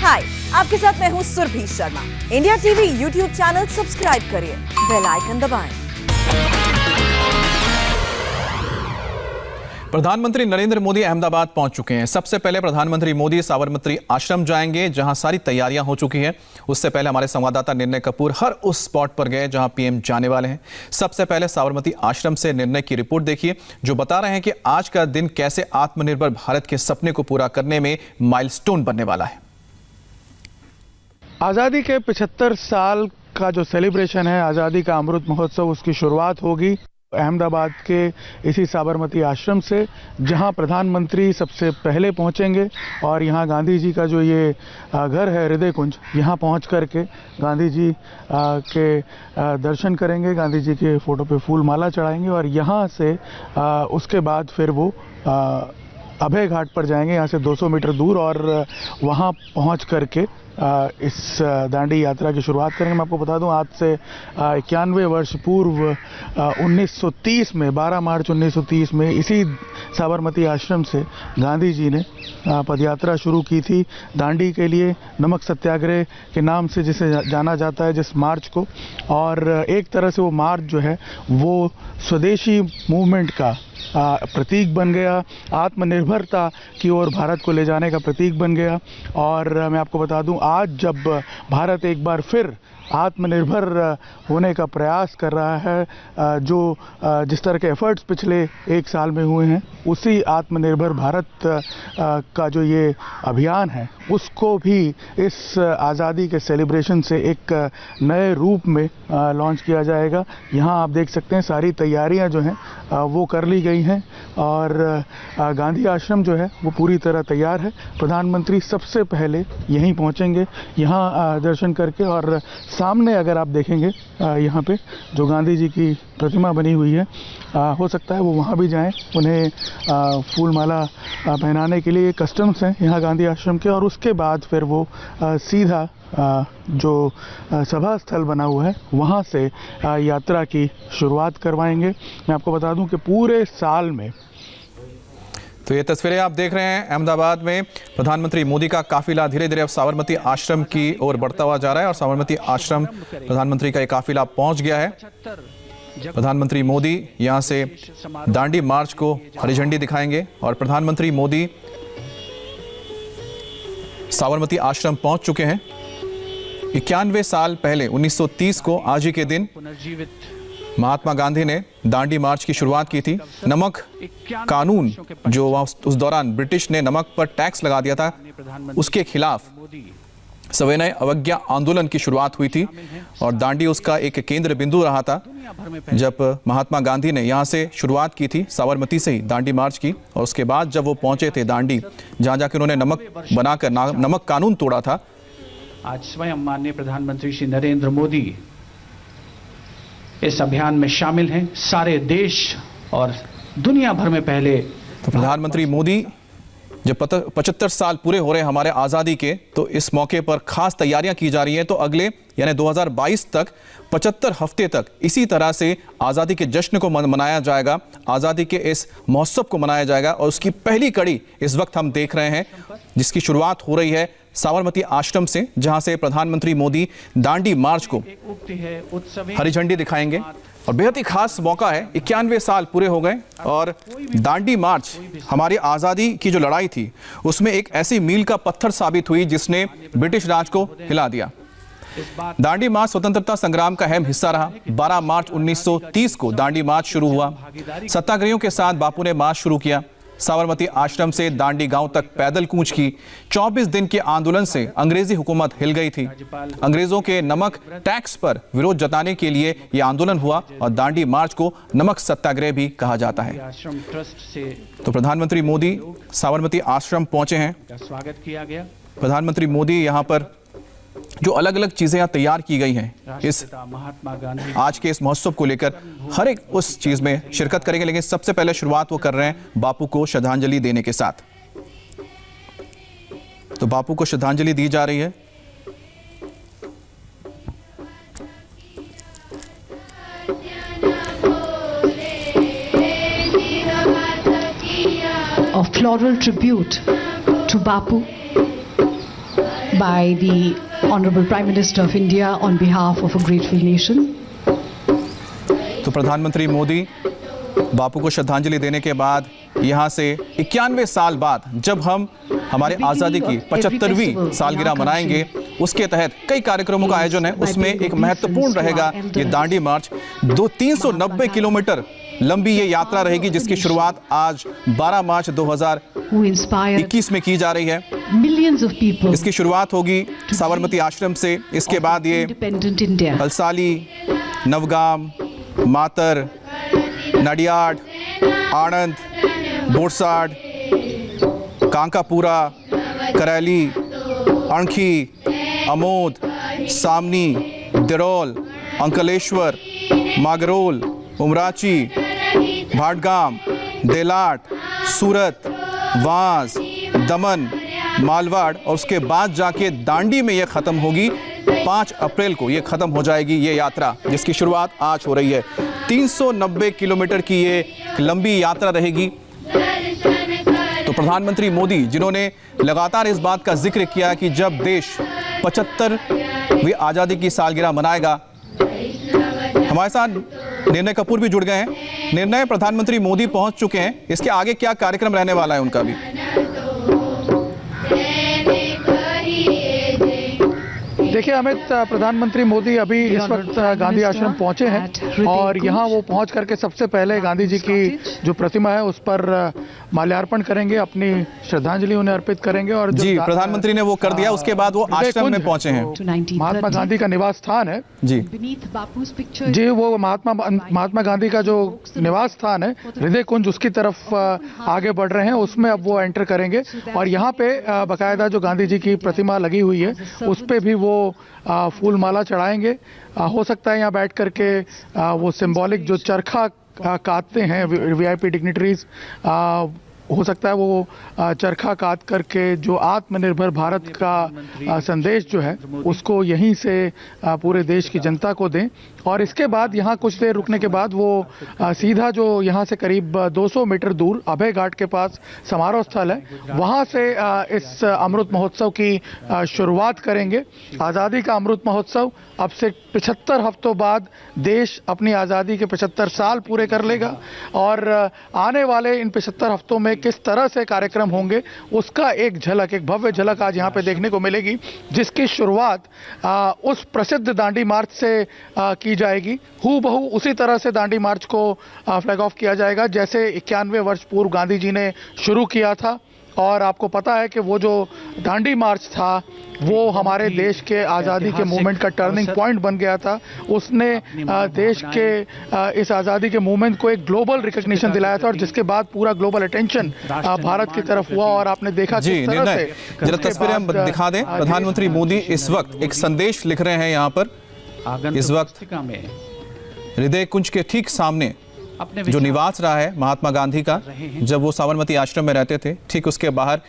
हाय, आपके साथ मैं हूँ Surabhi Sharma. India TV YouTube channel subscribe करिए, बेल आइकन दबाएं। प्रधानमंत्री नरेंद्र मोदी अहमदाबाद पहुंच चुके हैं। सबसे पहले प्रधानमंत्री मोदी साबरमती आश्रम जाएंगे, जहां सारी तैयारियां हो चुकी हैं। उससे पहले हमारे संवाददाता निर्णय कपूर हर उस स्पॉट पर गए जहां पीएम जाने वाले हैं। सबसे पहले साबरमती आश्रम से निर्णय की रिपोर्ट देखिए, जो बता रहे हैं कि आज का दिन कैसे आत्मनिर्भर भारत के सपने को पूरा करने में माइलस्टोन बनने वाला है। आज़ादी के 75 साल का जो सेलिब्रेशन है, आज़ादी का अमृत महोत्सव, उसकी शुरुआत होगी अहमदाबाद के इसी साबरमती आश्रम से, जहां प्रधानमंत्री सबसे पहले पहुंचेंगे और यहां गांधी जी का जो ये घर है हृदय कुंज, यहां पहुंच करके गांधी जी के दर्शन करेंगे, गांधी जी के फ़ोटो पे फूल माला चढ़ाएंगे और यहां से उसके बाद फिर वो अभय घाट पर जाएंगे, यहाँ से 200 मीटर दूर, और वहाँ पहुँच करके इस दांडी यात्रा की शुरुआत करेंगे। मैं आपको बता दूं, आज से 91 वर्ष पूर्व 1930 में 12 मार्च 1930 में इसी साबरमती आश्रम से गांधी जी ने पदयात्रा शुरू की थी दांडी के लिए, नमक सत्याग्रह के नाम से जिसे जाना जाता है जिस मार्च को। और एक तरह से वो मार्च जो है वो स्वदेशी मूवमेंट का प्रतीक बन गया, आत्मनिर्भरता की ओर भारत को ले जाने का प्रतीक बन गया। और मैं आपको बता दूं, आज जब भारत एक बार फिर आत्मनिर्भर होने का प्रयास कर रहा है, जो जिस तरह के एफर्ट्स पिछले एक साल में हुए हैं, उसी आत्मनिर्भर भारत का जो ये अभियान है, उसको भी इस आज़ादी के सेलिब्रेशन से एक नए रूप में लॉन्च किया जाएगा। यहाँ आप देख सकते हैं सारी तैयारियाँ जो हैं वो कर ली गई हैं और गांधी आश्रम जो है वो पूरी तरह तैयार है। प्रधानमंत्री सबसे पहले यहीं पहुँचेंगे, यहाँ दर्शन करके, और सामने अगर आप देखेंगे यहाँ पे जो गांधी जी की प्रतिमा बनी हुई है, हो सकता है वो वहाँ भी जाएं, उन्हें फूल माला पहनाने के लिए कस्टम्स हैं यहाँ गांधी आश्रम के, और उसके बाद फिर वो सीधा जो सभा स्थल बना हुआ है वहाँ से यात्रा की शुरुआत करवाएंगे। मैं आपको बता दूं कि पूरे साल में, तो ये तस्वीरें आप देख रहे हैं अहमदाबाद में प्रधानमंत्री मोदी का काफिला धीरे धीरे अब साबरमती आश्रम की ओर बढ़ता हुआ जा रहा है और साबरमती आश्रम प्रधानमंत्री का एक काफिला पहुंच गया है। प्रधानमंत्री मोदी यहां से दांडी मार्च को हरी झंडी दिखाएंगे और प्रधानमंत्री मोदी साबरमती आश्रम पहुंच चुके हैं। 91 साल पहले 1930 को आज ही के दिन महात्मा गांधी ने दांडी मार्च की शुरुआत की थी। नमक कानून, जो उस दौरान ब्रिटिश ने नमक पर टैक्स लगा दिया था, उसके खिलाफ सविनय अवज्ञा आंदोलन की शुरुआत हुई थी और दांडी उसका एक केंद्र बिंदु रहा था। जब महात्मा गांधी ने यहाँ से शुरुआत की थी, साबरमती से ही दांडी मार्च की, और उसके बाद जब वो पहुंचे थे दांडी, जहाँ जाकर उन्होंने नमक बनाकर नमक कानून तोड़ा था। आज स्वयं माननीय प्रधानमंत्री श्री नरेंद्र मोदी इस अभियान में शामिल हैं। सारे देश और दुनिया भर में पहले तो प्रधानमंत्री मोदी जब 75 साल पूरे हो रहे हैं हमारे आज़ादी के, तो इस मौके पर खास तैयारियां की जा रही हैं। तो अगले यानी 2022 तक 75 हफ्ते तक इसी तरह से आज़ादी के जश्न को मनाया जाएगा, आज़ादी के इस महोत्सव को मनाया जाएगा। और उसकी पहली कड़ी इस वक्त हम देख रहे हैं, जिसकी शुरुआत हो रही है साबरमती आश्रम से, जहां से प्रधानमंत्री मोदी दांडी मार्च को हरी झंडी दिखाएंगे। और बेहद ही खास मौका है, 91 साल पूरे हो गए और दांडी मार्च हमारी आज़ादी की जो लड़ाई थी उसमें एक ऐसी मील का पत्थर साबित हुई जिसने ब्रिटिश राज को हिला दिया। दांडी मार्च स्वतंत्रता संग्राम का अहम हिस्सा रहा। 12 मार्च 1930 को दांडी मार्च शुरू हुआ। सत्याग्रहियों के साथ बापू ने मार्च शुरू किया। साबरमती आश्रम से दांडी गांव तक पैदल कूच की। 24 दिन के आंदोलन से अंग्रेजी हुकूमत हिल गई थी। अंग्रेजों के नमक टैक्स पर विरोध जताने के लिए यह आंदोलन हुआ और दांडी मार्च को नमक सत्याग्रह भी कहा जाता है। तो प्रधानमंत्री मोदी साबरमती आश्रम पहुंचे हैं। स्वागत किया गया। प्रधानमंत्री मोदी यहां पर जो अलग अलग चीजें यहाँ तैयार की गई हैं इस महात्मा गांधी आज के इस महोत्सव को लेकर, हर एक उस चीज में शिरकत करेंगे। लेकिन सबसे पहले शुरुआत वो कर रहे हैं बापू को श्रद्धांजलि देने के साथ। तो बापू को श्रद्धांजलि दी जा रही है। A floral tribute to Bapu, by the Honorable Prime Minister of India on behalf of a grateful nation. तो प्रधानमंत्री मोदी बापू को श्रद्धांजलि देने के बाद यहाँ से 91 साल बाद जब हम हमारे आज़ादी की 75वीं सालगिरह मनाएंगे, उसके तहत कई कार्यक्रमों का आयोजन है। उसमें एक महत्वपूर्ण रहेगा ये दांडी मार्च। 390 किलोमीटर लंबी ये यात्रा रहेगी, जिसकी शुरुआत आज 12 मार्च 2021 में की जा रही है। इसकी शुरुआत होगी साबरमती आश्रम से। इसके बाद ये अलसाली, नवगाम, मातर, नडियाड, आणंद, बोरसाड, कांकापुरा, करैली, अणखी, अमोद, सामनी, दिरौल, अंकलेश्वर, मागरोल, उमराची, भाटगाम, देलाट, सूरत, वांस, दमन, मालवाड़ और उसके बाद जाके दांडी में ये ख़त्म होगी। 5 अप्रैल को ये ख़त्म हो जाएगी ये यात्रा, जिसकी शुरुआत आज हो रही है। 390 किलोमीटर की ये लंबी यात्रा रहेगी। तो प्रधानमंत्री मोदी, जिन्होंने लगातार इस बात का जिक्र किया कि जब देश 75वीं आज़ादी की सालगिरह मनाएगा, हमारे साथ निर्णय कपूर भी जुड़ गए हैं। निर्णय, प्रधानमंत्री मोदी पहुंच चुके हैं, इसके आगे क्या कार्यक्रम रहने वाला है उनका भी? देखिए अमित, प्रधानमंत्री मोदी अभी इस वक्त गांधी आश्रम पहुंचे हैं और यहां वो पहुंच करके सबसे पहले गांधी जी की जो प्रतिमा है उस पर माल्यार्पण करेंगे, अपनी श्रद्धांजलि उन्हें अर्पित करेंगे। और जी, प्रधानमंत्री ने वो कर दिया। उसके बाद वो आश्रम में पहुंचे हैं। महात्मा गांधी का निवास स्थान है जी जी, वो महात्मा गांधी का जो निवास स्थान है हृदय कुंज, उसकी तरफ आगे बढ़ रहे हैं। उसमें अब वो एंटर करेंगे और यहाँ पे बाकायदा जो गांधी जी की प्रतिमा लगी हुई है उस पे भी वो फूल माला चढ़ाएंगे। हो सकता है यहाँ बैठ करके वो सिंबॉलिक जो चरखा काटते हैं वीआईपी डिग्निटरीज, हो सकता है वो चरखा काट करके जो आत्मनिर्भर भारत का संदेश जो है उसको यहीं से पूरे देश की जनता को दें। और इसके बाद यहाँ कुछ देर रुकने के बाद वो सीधा जो यहाँ से करीब 200 मीटर दूर अभय घाट के पास समारोह स्थल है, वहाँ से इस अमृत महोत्सव की शुरुआत करेंगे। आज़ादी का अमृत महोत्सव अब से 75 हफ्तों बाद देश अपनी आज़ादी के 75 साल पूरे कर लेगा और आने वाले इन 75 हफ्तों में किस तरह से कार्यक्रम होंगे उसका एक झलक, एक भव्य झलक आज यहाँ पे देखने को मिलेगी, जिसकी शुरुआत उस प्रसिद्ध दांडी मार्च से की जाएगी। हूबहू उसी तरह से दांडी मार्च को फ्लैग ऑफ किया जाएगा जैसे 91 वर्ष पूर्व गांधी जी ने शुरू किया था। और आपको पता है कि वो जो दांडी मार्च था वो हमारे देश के आज़ादी के मूवमेंट का टर्निंग पॉइंट बन गया था। उसने देश के इस आज़ादी के मूवमेंट को एक ग्लोबल रिकग्निशन दिलाया था और जिसके बाद पूरा ग्लोबल अटेंशन भारत की तरफ हुआ। और आपने देखा जी, निर्णय जरा तस्वीरें हम दिखा दें। प्रधानमंत्री मोदी इस वक्त एक संदेश लिख रहे हैं यहाँ पर। इस वक्त हृदय कुंज के ठीक सामने जो निवास रहा है महात्मा गांधी का, जब वो साबरमती आश्रम में रहते थे, ठीक उसके बाहर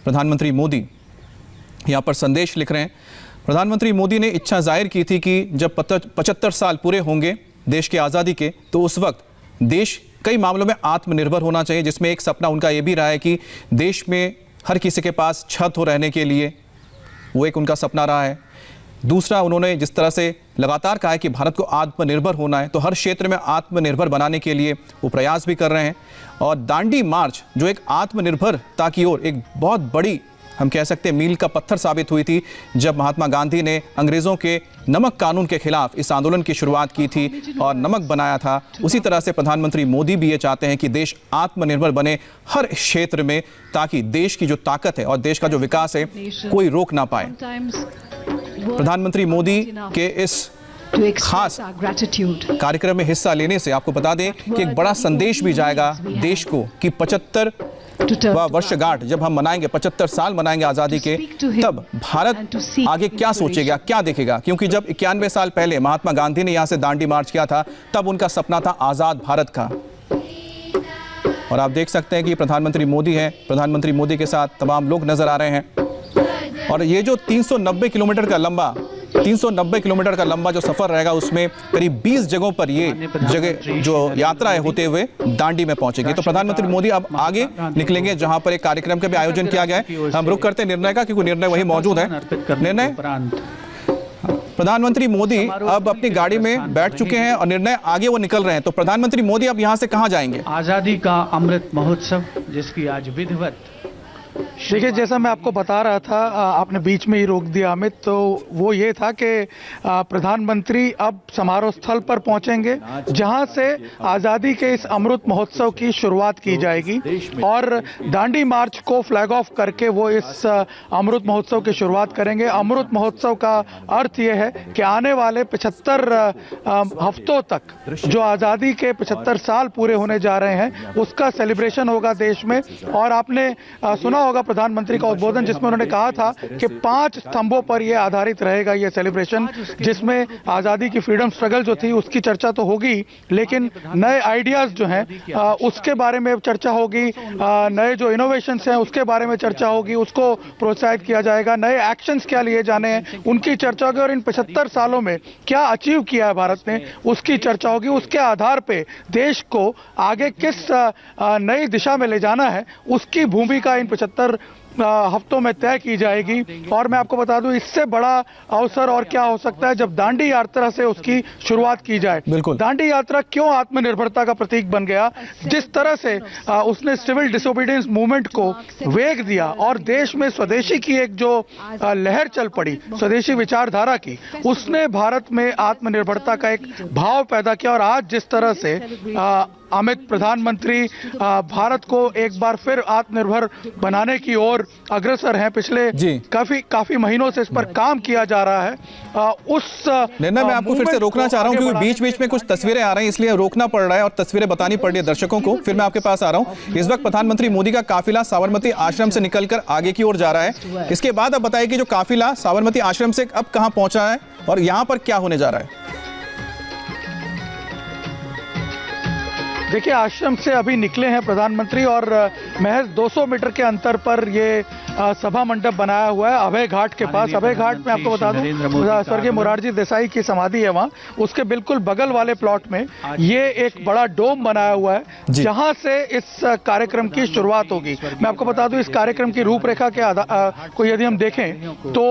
प्रधानमंत्री मोदी यहाँ पर संदेश लिख रहे हैं। प्रधानमंत्री मोदी ने इच्छा जाहिर की थी कि जब 75 साल पूरे होंगे देश की आज़ादी के, तो उस वक्त देश कई मामलों में आत्मनिर्भर होना चाहिए, जिसमें एक सपना उनका ये भी रहा है कि देश में हर किसी के पास छत हो रहने के लिए, वो एक उनका सपना रहा है। दूसरा, उन्होंने जिस तरह से लगातार कहा है कि भारत को आत्मनिर्भर होना है, तो हर क्षेत्र में आत्मनिर्भर बनाने के लिए वो प्रयास भी कर रहे हैं। और दांडी मार्च जो एक आत्मनिर्भरता की ओर एक बहुत बड़ी, हम कह सकते हैं, मील का पत्थर साबित हुई थी, जब महात्मा गांधी ने अंग्रेज़ों के नमक कानून के खिलाफ इस आंदोलन की शुरुआत की थी और नमक बनाया था। उसी तरह से प्रधानमंत्री मोदी भी ये चाहते हैं कि देश आत्मनिर्भर बने हर क्षेत्र में, ताकि देश की जो ताकत है और देश का जो विकास है कोई रोक ना पाए। प्रधानमंत्री मोदी के इस खास कार्यक्रम में हिस्सा लेने से आपको बता दें कि एक बड़ा संदेश भी जाएगा देश को कि 75वां वर्षगांठ जब हम मनाएंगे, 75 साल मनाएंगे आज़ादी के, तब भारत आगे क्या सोचेगा, क्या देखेगा। क्योंकि जब 91 साल पहले महात्मा गांधी ने यहाँ से दांडी मार्च किया था, तब उनका सपना था आज़ाद भारत का। और आप देख सकते हैं कि प्रधानमंत्री मोदी हैं, प्रधानमंत्री मोदी के साथ तमाम लोग नजर आ रहे हैं। और ये जो 390 किलोमीटर का लंबा 390 किलोमीटर का लंबा जो सफर रहेगा उसमें करीब 20 जगहों पर ये जगह जो यात्रा है होते हुए दांडी में पहुंचेगी। तो प्रधानमंत्री मोदी अब आगे निकलेंगे जहां पर एक कार्यक्रम का भी आयोजन किया गया है। हम रुक करते निर्णय का, क्योंकि निर्णय वही मौजूद है। निर्णय, प्रधानमंत्री मोदी अब अपनी गाड़ी में बैठ चुके हैं और निर्णय आगे वो निकल रहे हैं। तो प्रधानमंत्री मोदी अब यहां से कहां जाएंगे? आजादी का अमृत महोत्सव जिसकी आज विधिवत, देखिए, जैसा मैं आपको बता रहा था, आपने बीच में ही रोक दिया अमित, तो वो ये था कि प्रधानमंत्री अब समारोह स्थल पर पहुंचेंगे जहां से आज़ादी के इस अमृत महोत्सव की शुरुआत की जाएगी और दांडी मार्च को फ्लैग ऑफ करके वो इस अमृत महोत्सव की शुरुआत करेंगे। अमृत महोत्सव का अर्थ ये है कि आने वाले 75 हफ्तों तक जो आज़ादी के 75 साल पूरे होने जा रहे हैं उसका सेलिब्रेशन होगा देश में। और आपने सुना होगा प्रधानमंत्री का उद्बोधन जिसमें उन्होंने कहा था कि 5 स्तंभों पर यह आधारित रहेगा ये सेलिब्रेशन, जिसमें आजादी की फ्रीडम स्ट्रगल जो थी उसकी चर्चा तो होगी, लेकिन नए आइडियाज जो हैं उसके बारे में चर्चा होगी, नए जो इनोवेशंस हैं उसके बारे में चर्चा होगी, उसको प्रोत्साहित किया जाएगा, नए एक्शंस क्या लिए जाने हैं उनकी चर्चा होगी और इन 75 सालों में क्या अचीव किया है भारत ने उसकी चर्चा होगी। उसके आधार पे देश को आगे किस नई दिशा में ले जाना है उसकी भूमिका इन 75 हफ्तों में तय की जाएगी। और मैं आपको बता दूं, इससे बड़ा अवसर और क्या हो सकता है जब दांडी यात्रा से उसकी शुरुआत की जाए। दांडी यात्रा क्यों आत्मनिर्भरता का प्रतीक बन गया, जिस तरह से उसने सिविल डिसोबीडियंस मूवमेंट को वेग दिया और देश में स्वदेशी की एक जो लहर चल पड़ी, स्वदेशी विचारधारा की, उसने भारत में आत्मनिर्भरता का एक भाव पैदा किया। और आज जिस तरह से अमित प्रधानमंत्री भारत को एक बार फिर आत्मनिर्भर बनाने की ओर अग्रसर हैं, पिछले काफी महीनों से इस पर काम किया जा रहा है। उस निर्णय मैं आपको फिर से रोकना चाह रहा हूं क्योंकि बीच बीच में कुछ तस्वीरें आ रही हैं, इसलिए रोकना पड़ रहा है और तस्वीरें बतानी पड़ रही है दर्शकों को। फिर मैं आपके पास आ रहा हूं। इस वक्त प्रधानमंत्री मोदी का काफिला साबरमती आश्रम से निकलकर आगे की ओर जा रहा है। इसके बाद अब बताइए कि जो काफिला साबरमती आश्रम से अब कहां पहुंचा है और यहां पर क्या होने जा रहा है? देखिए, आश्रम से अभी निकले हैं प्रधानमंत्री और महज 200 मीटर के अंतर पर ये सभा मंडप बनाया हुआ है अभय घाट के पास। अभय घाट में आपको बता दूं स्वर्गीय मोरारजी देसाई की समाधि है वहाँ, उसके बिल्कुल बगल वाले प्लॉट में ये एक बड़ा डोम बनाया हुआ है जहां से इस कार्यक्रम की शुरुआत होगी। मैं आपको बता दूं, इस कार्यक्रम की रूपरेखा के को यदि हम देखें तो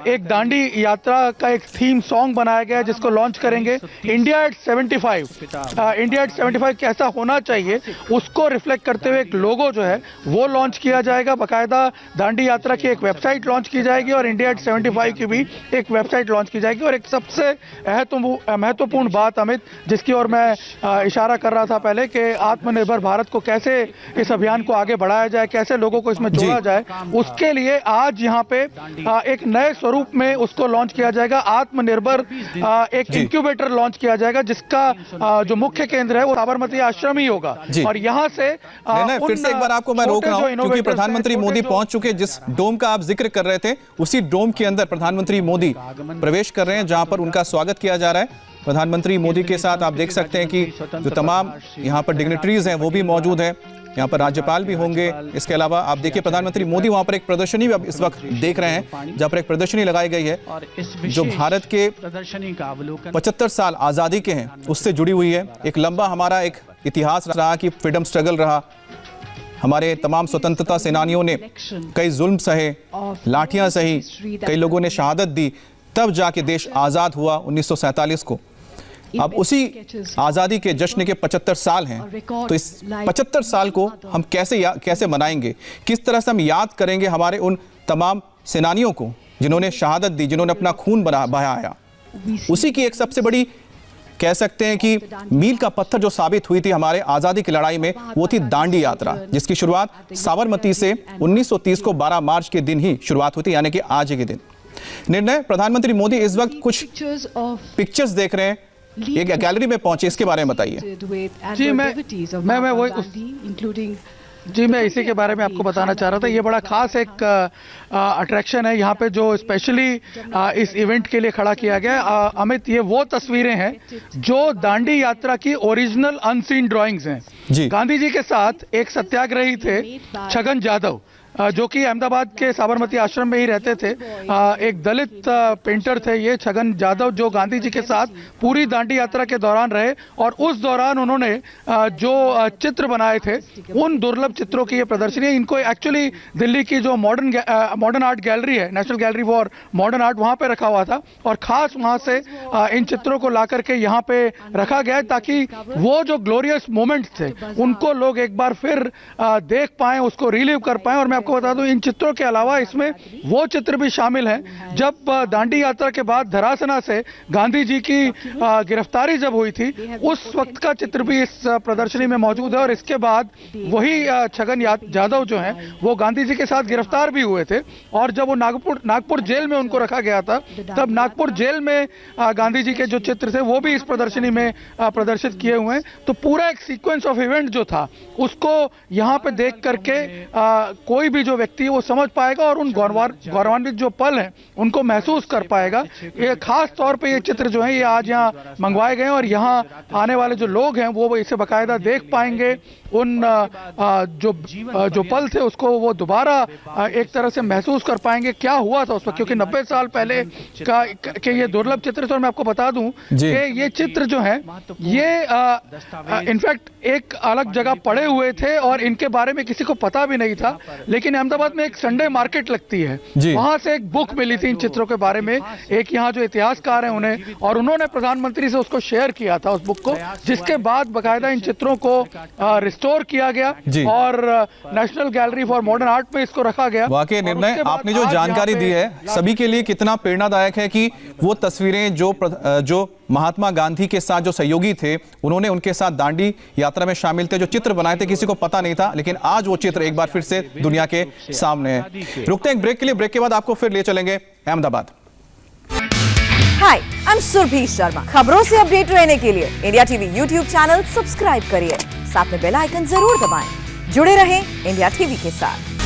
एक दांडी यात्रा का एक थीम सॉन्ग बनाया गया है जिसको लॉन्च करेंगे। इंडिया एट 75, इंडिया एट 75 कैसा होना चाहिए उसको रिफ्लेक्ट करते हुए एक लोगो जो है वो लॉन्च किया जाएगा। बाकायदा दांडी यात्रा की एक वेबसाइट लॉन्च की जाएगी और इंडिया एट 75 की भी एक वेबसाइट लॉन्च की जाएगी। और एक सबसे महत्वपूर्ण बात अमित, जिसकी ओर मैं इशारा कर रहा था पहले, कि आत्मनिर्भर भारत को कैसे इस अभियान को आगे बढ़ाया जाए, कैसे लोगों को इसमें जोड़ा जाए, उसके लिए आज यहाँ पे एक नए स्वरूप में उसको लॉन्च किया जाएगा। आत्मनिर्भर एक इंक्यूबेटर लॉन्च किया जाएगा जिसका जो मुख्य केंद्र है वो साबरमती आश्रम ही होगा। और यहाँ से फिर से एक बार आपको मैं रोक रहा हूं क्योंकि प्रधानमंत्री मोदी पहुंच चुके, जिस डोम का आप जिक्र कर रहे थे उसी डोम के अंदर प्रधानमंत्री मोदी प्रवेश कर रहे हैं जहां पर उनका स्वागत किया जा रहा है। प्रधानमंत्री मोदी के साथ आप देख सकते हैं कि जो तमाम यहां पर डिग्निटरीज हैं वो भी मौजूद हैं, यहाँ पर राज्यपाल भी होंगे। इसके अलावा आप देखिए प्रधानमंत्री मोदी वहां पर एक प्रदर्शनी भी अब इस वक्त देख रहे हैं जहां पर एक प्रदर्शनी लगाई गई है जो भारत के 75 साल आजादी के हैं उससे जुड़ी हुई है। एक लंबा हमारा एक इतिहास रहा कि फ्रीडम स्ट्रगल रहा, हमारे तमाम स्वतंत्रता सेनानियों ने कई जुल्म सहे, लाठियां सही, कई लोगों ने शहादत दी, तब जाके देश आजाद हुआ 1947 को। अब उसी आज़ादी के जश्न के 75 साल हैं, तो इस 75 साल को हम कैसे मनाएंगे, किस तरह से हम याद करेंगे हमारे उन तमाम सेनानियों को जिन्होंने शहादत दी, जिन्होंने अपना खून बहाया। उसी की एक सबसे बड़ी कह सकते हैं कि मील का पत्थर जो साबित हुई थी हमारे आज़ादी की लड़ाई में, वो थी दांडी यात्रा, जिसकी शुरुआत साबरमती से 1930 को 12 मार्च के दिन ही शुरुआत हुई थी, यानी कि आज के दिन। निर्णय, प्रधानमंत्री मोदी इस वक्त कुछ पिक्चर्स देख रहे हैं, एक गैलरी में पहुंचे, इसके बारे में बताइए। मैं इसी के बारे में आपको बताना चाह रहा था। ये बड़ा खास एक अट्रैक्शन है यहाँ पे जो स्पेशली इस इवेंट के लिए खड़ा किया गया। अमित, ये वो तस्वीरें हैं जो दांडी यात्रा की ओरिजिनल अनसीन ड्राइंग्स हैं। गांधी जी के साथ एक सत्याग्रही थे छगन यादव, जो कि अहमदाबाद के साबरमती आश्रम में ही रहते थे। एक दलित पेंटर थे ये छगन यादव, जो गांधी जी के साथ पूरी दांडी यात्रा के दौरान रहे और उस दौरान उन्होंने जो चित्र बनाए थे उन दुर्लभ चित्रों की ये प्रदर्शनी है। इनको एक्चुअली दिल्ली की जो मॉडर्न आर्ट गैलरी है, national gallery for modern art, वहां पे रखा हुआ था और खास वहां से इन चित्रों को ला करके यहाँ पे रखा गया है ताकि वो जो ग्लोरियस मोमेंट्स थे उनको लोग एक बार फिर देख पाएं, उसको रिलीव कर पाएं। और मैं आपको बता दूं, इन चित्रों के अलावा इसमें वो चित्र भी शामिल हैं जब दांडी यात्रा के बाद धरासना से गांधी जी की गिरफ्तारी जब हुई थी, उस वक्त का चित्र भी इस प्रदर्शनी में मौजूद है। और इसके बाद वही छगन यादव जो हैं वो गांधी जी के साथ गिरफ्तार भी हुए थे और जब वो नागपुर जेल में उनको रखा गया था, तब नागपुर जेल में गांधी जी के जो चित्र थे वो भी इस प्रदर्शनी में प्रदर्शित किए हुए हैं। तो पूरा एक सीक्वेंस ऑफ इवेंट जो था उसको यहाँ पे देख करके कोई भी जो व्यक्ति है वो समझ पाएगा और उन गौरवान्वित जो पल हैं उनको महसूस कर पाएगा। ये खास तौर पे ये चित्र जो है ये आज यहाँ मंगवाए गए हैं और यहाँ आने वाले जो लोग हैं वो इसे बाकायदा देख पाएंगे। उन जो पल थे उसको वो दोबारा एक तरह से महसूस कर पाएंगे क्या हुआ था उस वक्त, क्योंकि 90 साल पहले के ये दुर्लभ चित्र थे। और मैं आपको बता दूं कि ये चित्र जो है ये इनफैक्ट एक अलग जगह पड़े हुए थे और इनके बारे में किसी को पता भी नहीं था, लेकिन अहमदाबाद में एक संडे मार्केट लगती है, वहां से एक बुक मिली थी इन चित्रों के बारे में, एक यहाँ जो इतिहासकार हैं उन्हें, और उन्होंने प्रधानमंत्री से उसको शेयर किया था उस बुक को, जिसके बाद बाकायदा इन चित्रों को रिस्टोर किया गया और national gallery for modern art में इसको रखा गया। वाकई निर्णय आपने जो जानकारी दी है सभी के लिए कितना प्रेरणादायक है कि वो तस्वीरें जो महात्मा गांधी के साथ जो सहयोगी थे उन्होंने उनके साथ दांडी यात्रा में शामिल थे, जो चित्र बनाए थे किसी को पता नहीं था, लेकिन आज वो चित्र एक बार फिर से दुनिया के सामने है। रुकते हैं एक ब्रेक के लिए, ब्रेक के बाद आपको फिर ले चलेंगे अहमदाबाद। हाय, आई एम सुरभि शर्मा। खबरों से अपडेट रहने के लिए India TV YouTube channel subscribe करिए, साथ में बेल आइकन जरूर दबाएं। जुड़े रहें इंडिया टीवी के साथ।